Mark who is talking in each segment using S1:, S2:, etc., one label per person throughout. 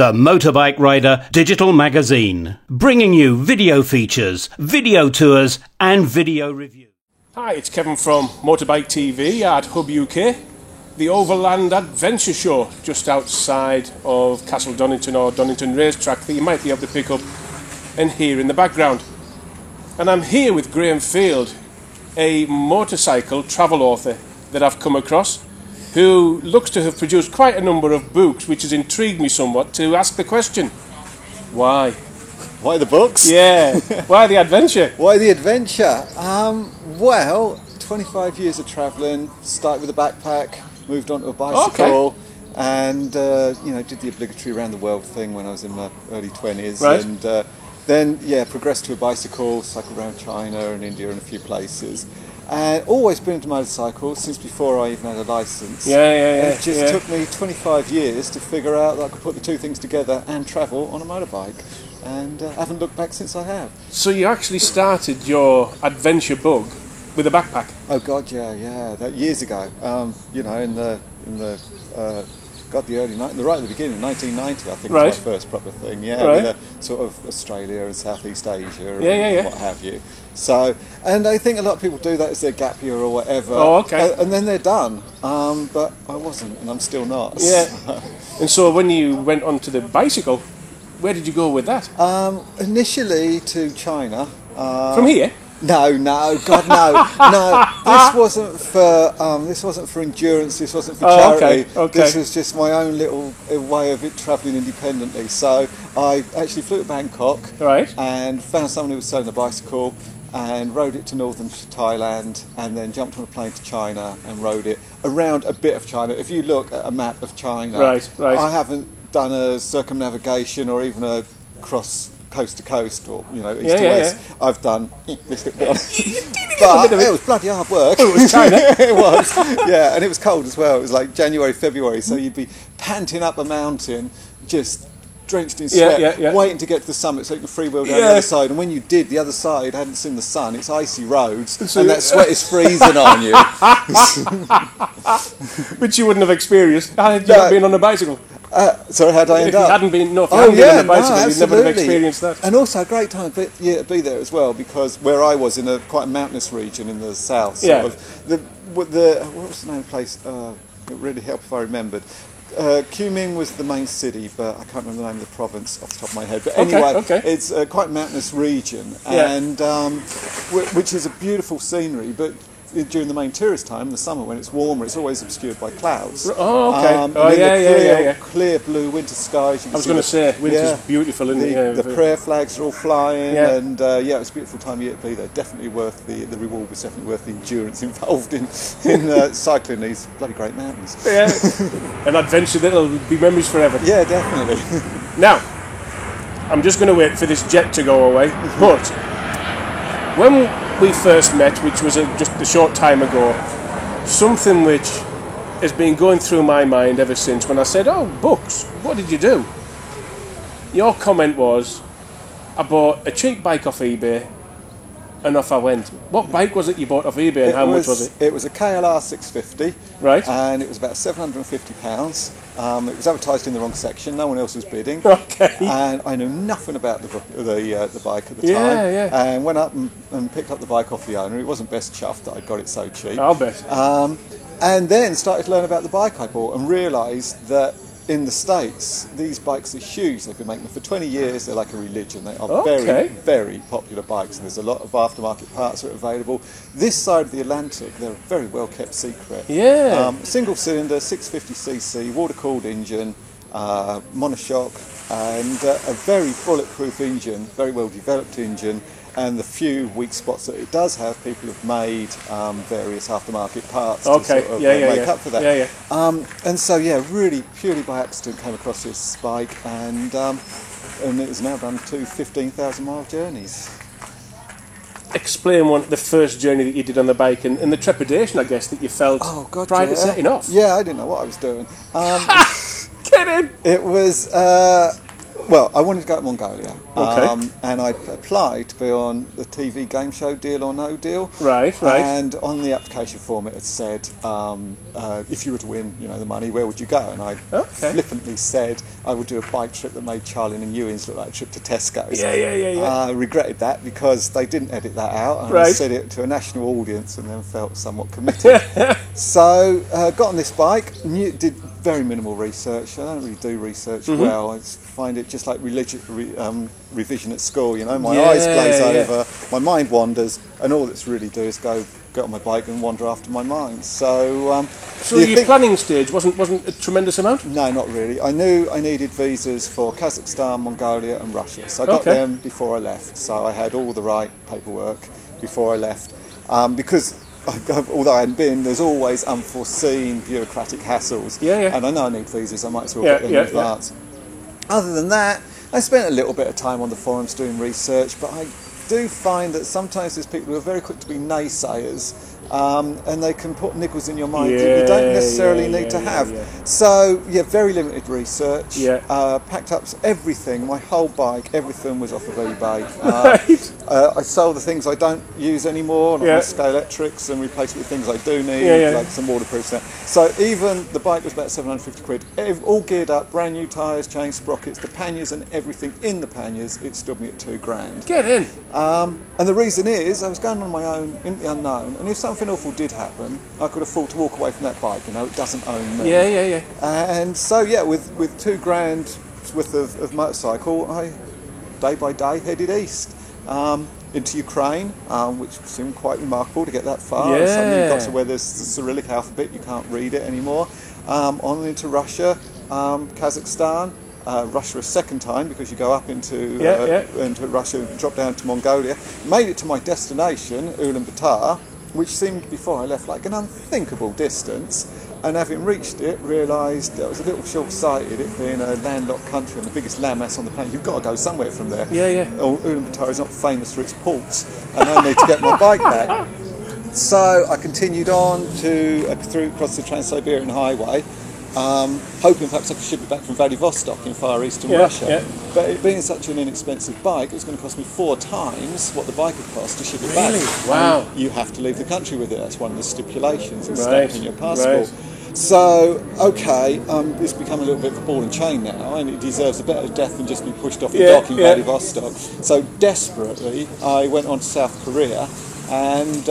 S1: the Motorbike Rider digital magazine, bringing you video features, video tours and video reviews.
S2: Hi, it's Kevin from Motorbike TV at Hub UK, the Overland Adventure Show just outside of Castle Donington or Donington Racetrack that you might be able to pick up and hear in the background. And I'm here with Graham Field, a motorcycle travel author that I've come across, who looks to have produced quite a number of books, which has intrigued me somewhat to ask the question, why?
S3: Why the books?
S2: Yeah, why the adventure?
S3: Why the adventure? Well, 25 years of travelling, started with a backpack, moved on to a bicycle, and did the obligatory around the world thing when I was in my early 20s.
S2: Right.
S3: And then progressed to a bicycle, cycled around China and India and a few places. And always been into motorcycles since before I even had a licence. It just took me 25 years to figure out that I could put the two things together and travel on a motorbike. And I haven't looked back since I have.
S2: So you actually started your adventure bug with a backpack?
S3: Oh God, yeah. That years ago. Right at the beginning, 1990, I think was my first proper thing. With sort of Australia and Southeast Asia and what have you. So, and I think a lot of people do that as their gap year or whatever.
S2: Oh, okay.
S3: And then they're done. But I wasn't, and I'm still not.
S2: Yeah. And so when you went onto the bicycle, where did you go with that?
S3: Initially to China.
S2: From here?
S3: No, God, no. This wasn't for endurance. This wasn't for charity.
S2: Okay.
S3: This was just my own little way of travelling independently. So I actually flew to Bangkok, and found someone who was selling a bicycle, and rode it to northern Thailand, and then jumped on a plane to China and rode it around a bit of China. If you look at a map of China, I haven't done a circumnavigation or even a cross coast to coast or east to west. I've done this little bit. But it was bloody hard work.
S2: Oh, it was China.
S3: It was, yeah, and it was cold as well. It was like January, February, so you'd be panting up a mountain, just drenched in sweat, waiting to get to the summit so you can freewheel down the other side. And when you did, the other side hadn't seen the sun. It's icy roads, and that sweat is freezing on you.
S2: Which you wouldn't have experienced had you not been on a bicycle.
S3: Sorry, how'd I end up?
S2: If you hadn't been on a bicycle, you'd never have experienced that.
S3: And also a great time to be there as well, because where I was in a quite mountainous region in the south, what was the name of the place? It would really help if I remembered. Kunming was the main city, but I can't remember the name of the province off the top of my head. But anyway, it's a quite mountainous region, and which is a beautiful scenery, but during the main tourist time, in the summer when it's warmer, it's always obscured by clouds. Clear blue winter skies.
S2: I was going to say, winter's beautiful, isn't it?
S3: The prayer flags are all flying, and it's a beautiful time of year to be there. Definitely worth the reward was definitely worth the endurance involved in cycling these bloody great mountains.
S2: Yeah, an adventure that'll be memories forever.
S3: Yeah, definitely.
S2: Now, I'm just going to wait for this jet to go away, but when we first met, which was just a short time ago, something which has been going through my mind ever since when I said, "Oh, books, what did you do?" Your comment was, "I bought a cheap bike off eBay and off I went." What bike was it you bought off eBay and how much was it?
S3: It was a KLR 650, and it was about £750. It was advertised in the wrong section. No one else was bidding. And I knew nothing about the bike at the time. And went up and picked up the bike off the owner. It wasn't best chuffed that I got it so cheap.
S2: I'll bet.
S3: And then started to learn about the bike I bought and realised that in the States, these bikes are huge. They've been making them for 20 years. They're like a religion. They are very, very popular bikes, and there's a lot of aftermarket parts that are available. This side of the Atlantic, they're a very well-kept secret. Single cylinder, 650cc, water-cooled engine, monoshock, and a very bulletproof engine, very well-developed engine. And the few weak spots that it does have, people have made various aftermarket parts to sort of make up for that. And so, really purely by accident came across this bike, and it has now done 2 15,000-mile journeys.
S2: Explain the first journey that you did on the bike and the trepidation, I guess, that you felt prior to setting off.
S3: Yeah, I didn't know what I was doing.
S2: Get in!
S3: It was... Well, I wanted to go to Mongolia.
S2: Okay.
S3: And I applied to be on the TV game show Deal or No Deal.
S2: Right.
S3: And on the application form it had said, if you were to win, the money, where would you go? And I flippantly said I would do a bike trip that made Charlie and Ewins look like a trip to Tesco's.
S2: Yeah.
S3: I regretted that because they didn't edit that out. And I said it to a national audience and then felt somewhat committed. So got on this bike, did very minimal research. I don't really do research well. I just find it just like revision at school. My eyes glaze over, my mind wanders, and all that's really do is get on my bike and wander after my mind. So,
S2: your planning stage wasn't a tremendous amount?
S3: No, not really. I knew I needed visas for Kazakhstan, Mongolia, and Russia. So I got them before I left. So I had all the right paperwork before I left, because although I hadn't been, there's always unforeseen bureaucratic hassles. And I know I need visas, I might as well get them in advance. Other than that, I spent a little bit of time on the forums doing research, but I do find that sometimes there's people who are very quick to be naysayers, and they can put niggles in your mind that you don't necessarily need to have. So, very limited research. Packed up everything, my whole bike, everything was off of eBay. I sold the things I don't use anymore, like my Scalextrics, and replaced it with things I do need, like some waterproof stuff. So even the bike was about 750 quid, all geared up, brand new tyres, chain sprockets, the panniers and everything in the panniers, it stood me at $2,000.
S2: Get in!
S3: And the reason is, I was going on my own in the unknown, and if something awful did happen, I could afford to walk away from that bike, it doesn't own me. And so, with $2,000 worth of motorcycle, I, day by day, headed east. Into Ukraine, which seemed quite remarkable to get that far. Suddenly you got to where there's the Cyrillic alphabet, you can't read it anymore. On into Russia, Kazakhstan, Russia a second time because you go up into Russia, drop down to Mongolia. Made it to my destination, Ulaanbaatar, which seemed before I left like an unthinkable distance. And having reached it, realised that I was a little short-sighted, it being a landlocked country and the biggest landmass on the planet. You've got to go somewhere from there. Ulaanbaatar is not famous for its ports, and I need to get my bike back. So I continued on across the Trans-Siberian Highway, hoping perhaps I could ship it back from Vladivostok in far eastern Russia. But it being such an inexpensive bike, it was going to cost me 4 times what the bike had cost to ship it back.
S2: Wow.
S3: And you have to leave the country with it. That's one of the stipulations in stamping your passport. So, it's become a little bit of a ball and chain now, and it deserves a better death than just be pushed off the dock in Vladivostok. So, desperately, I went on to South Korea, and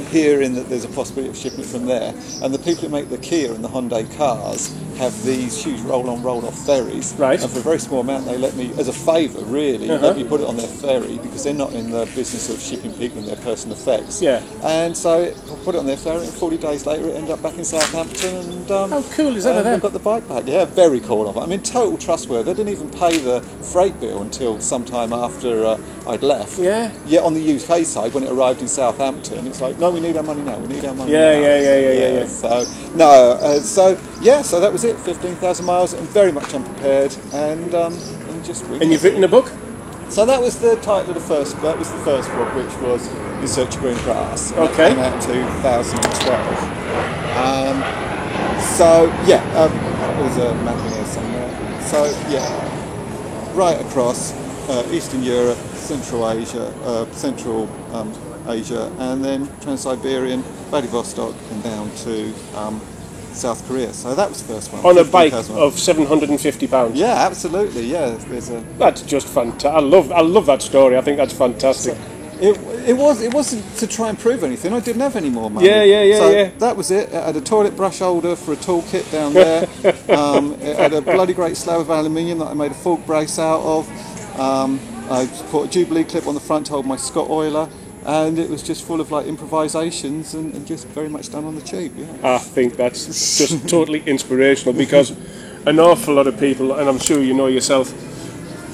S3: hearing that there's a possibility of shipping it from there. And the people who make the Kia and the Hyundai cars have these huge roll-on, roll-off ferries.
S2: Right.
S3: And for a very small amount, they let me, as a favour, really, let me put it on their ferry because they're not in the business of shipping people and their personal effects. And so I put it on their ferry, and 40 days later, it ended up back in Southampton. And
S2: how cool is that of them?
S3: I got the bike back. Yeah, very cool of it. I mean, total trustworthy. They didn't even pay the freight bill until sometime after I'd left. Yet on the UK side, when it arrived in Southampton, it's like, no, we need our money now. We need our money now.
S2: Yeah.
S3: So that was it. 15,000 miles, and very much unprepared, and just.
S2: And you've written a book?
S3: So that was the title of the first. That was the first book, which was In Search of Green Grass.
S2: Okay.
S3: It came out in 2012. There's a map in here somewhere. So right across Eastern Europe, Central Asia, Asia, and then Trans-Siberian, Vladivostok, and down to South Korea. So that was the first one.
S2: On a bike of £750.
S3: Yeah, absolutely. Yeah,
S2: that's just fantastic. I love that story. I think that's fantastic.
S3: It wasn't to try and prove anything. I didn't have any more money. That was it. It had a toilet brush holder for a toolkit down there. It had a bloody great slab of aluminium that I made a fork brace out of. I put a Jubilee clip on the front to hold my Scott oiler. And it was just full of like improvisations and just very much done on the cheap.
S2: I think that's just totally inspirational because an awful lot of people, and I'm sure you know yourself,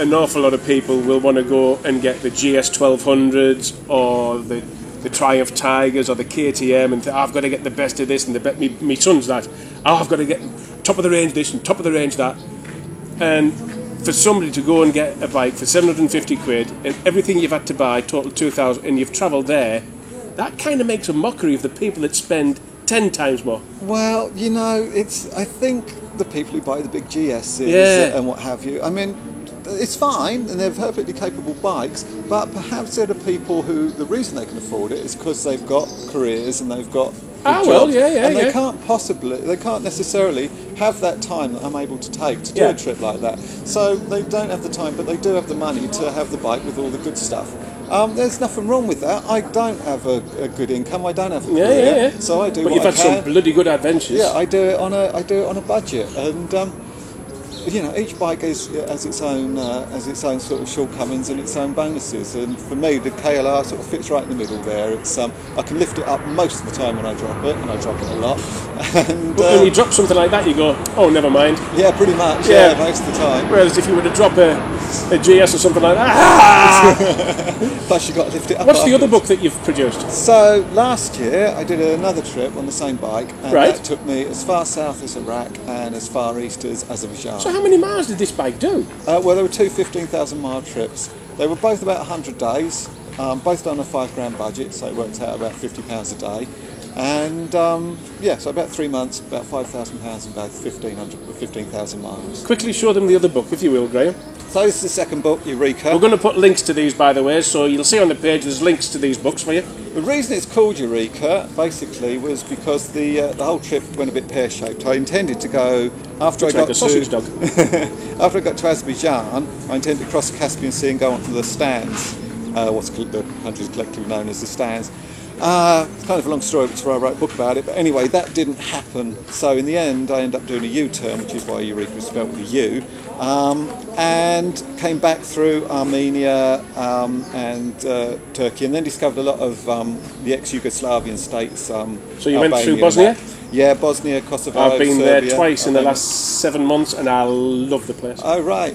S2: an awful lot of people will want to go and get the GS 1200s or the Triumph Tigers or the KTM and think, I've got to get the best of this and my son's that. I've got to get top of the range this and top of the range that. And for somebody to go and get a bike for 750 quid and everything you've had to buy, total 2,000, and you've travelled there, that kind of makes a mockery of the people that spend 10 times more.
S3: Well, I think the people who buy the big GSs and what have you. I mean, it's fine, and they're perfectly capable bikes, but perhaps they're the people who, the reason they can afford it is because they've got careers and they've got jobs, and they can't necessarily have that time that I'm able to take to do a trip like that. So they don't have the time, but they do have the money to have the bike with all the good stuff. There's nothing wrong with that. I don't have a good income. I don't have a career, so I do.
S2: But
S3: what
S2: you've had some bloody good adventures.
S3: Yeah, I do it on a budget, and you know, each bike has its own sort of shortcomings and its own bonuses. And for me, the KLR sort of fits right in the middle there. It's I can lift it up most of the time when I drop it, and I drop it a lot. And
S2: when you drop something like that, you go, oh, never mind.
S3: Yeah, pretty much. Yeah, most of the time.
S2: Whereas if you were to drop a GS or something like that,
S3: plus you got to lift it up.
S2: What's the other book that you've produced?
S3: So last year I did another trip on the same bike, and that took me as far south as Iraq and as far east as Azerbaijan.
S2: So how many miles did this bike do?
S3: Well, there were two 15,000 mile trips. They were both about 100 days, both done on a £5 budget, so it worked out about £50 a day. And so about 3 months, about £5,000 and about 15,000 miles.
S2: Quickly show them the other book, if you will, Graham.
S3: So this is the second book, Eureka.
S2: We're going to put links to these, by the way, so you'll see on the page there's links to these books for you.
S3: The reason it's called Eureka, basically, was because the whole trip went a bit pear-shaped. I intended to go after I got to sausage dog. After I got to Azerbaijan. I intended to cross the Caspian Sea and go on to the stands, what's the country's collectively known as the stands. It's kind of a long story, which is why I wrote a book about it. But anyway, that didn't happen. So in the end, I ended up doing a U-turn, which is why Eureka is spelled with a U, and came back through Armenia and Turkey, and then discovered a lot of the ex-Yugoslavian states.
S2: So you went through Bosnia?
S3: Yeah, Bosnia, Kosovo,
S2: I've been
S3: Serbia,
S2: there twice in the last 7 months, and I love the place.
S3: Oh, right.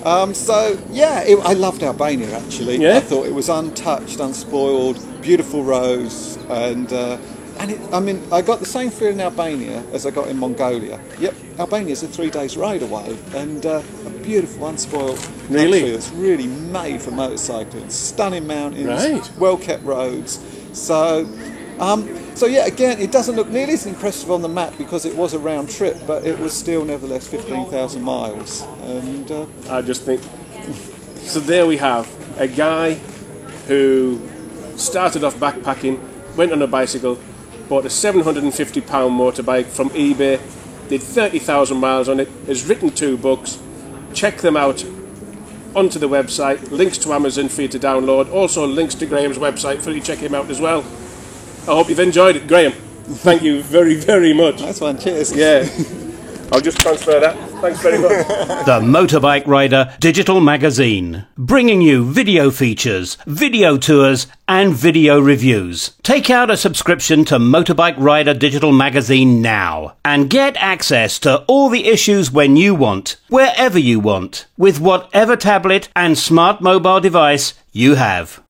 S3: I loved Albania, actually.
S2: Yeah?
S3: I thought it was untouched, unspoiled, beautiful roads, and I got the same feeling in Albania as I got in Mongolia. Yep, Albania's a 3 days ride away, and a beautiful, unspoiled country that's really made for motorcycling. Stunning mountains, well-kept roads. So again, it doesn't look nearly as impressive on the map because it was a round trip, but it was still nevertheless 15,000 miles. And
S2: I just think... So there we have a guy who started off backpacking, went on a bicycle, bought a £750 motorbike from eBay, did 30,000 miles on it, has written 2 books. Check them out onto the website, links to Amazon for you to download, also links to Graham's website for you to check him out as well. I hope you've enjoyed it, Graham. Thank you very, very much.
S3: Nice one, cheers.
S2: Yeah. I'll just transfer that. Thanks very much.
S1: The Motorbike Rider Digital Magazine, bringing you video features, video tours and video reviews. Take out a subscription to Motorbike Rider Digital Magazine now and get access to all the issues when you want, wherever you want, with whatever tablet and smart mobile device you have.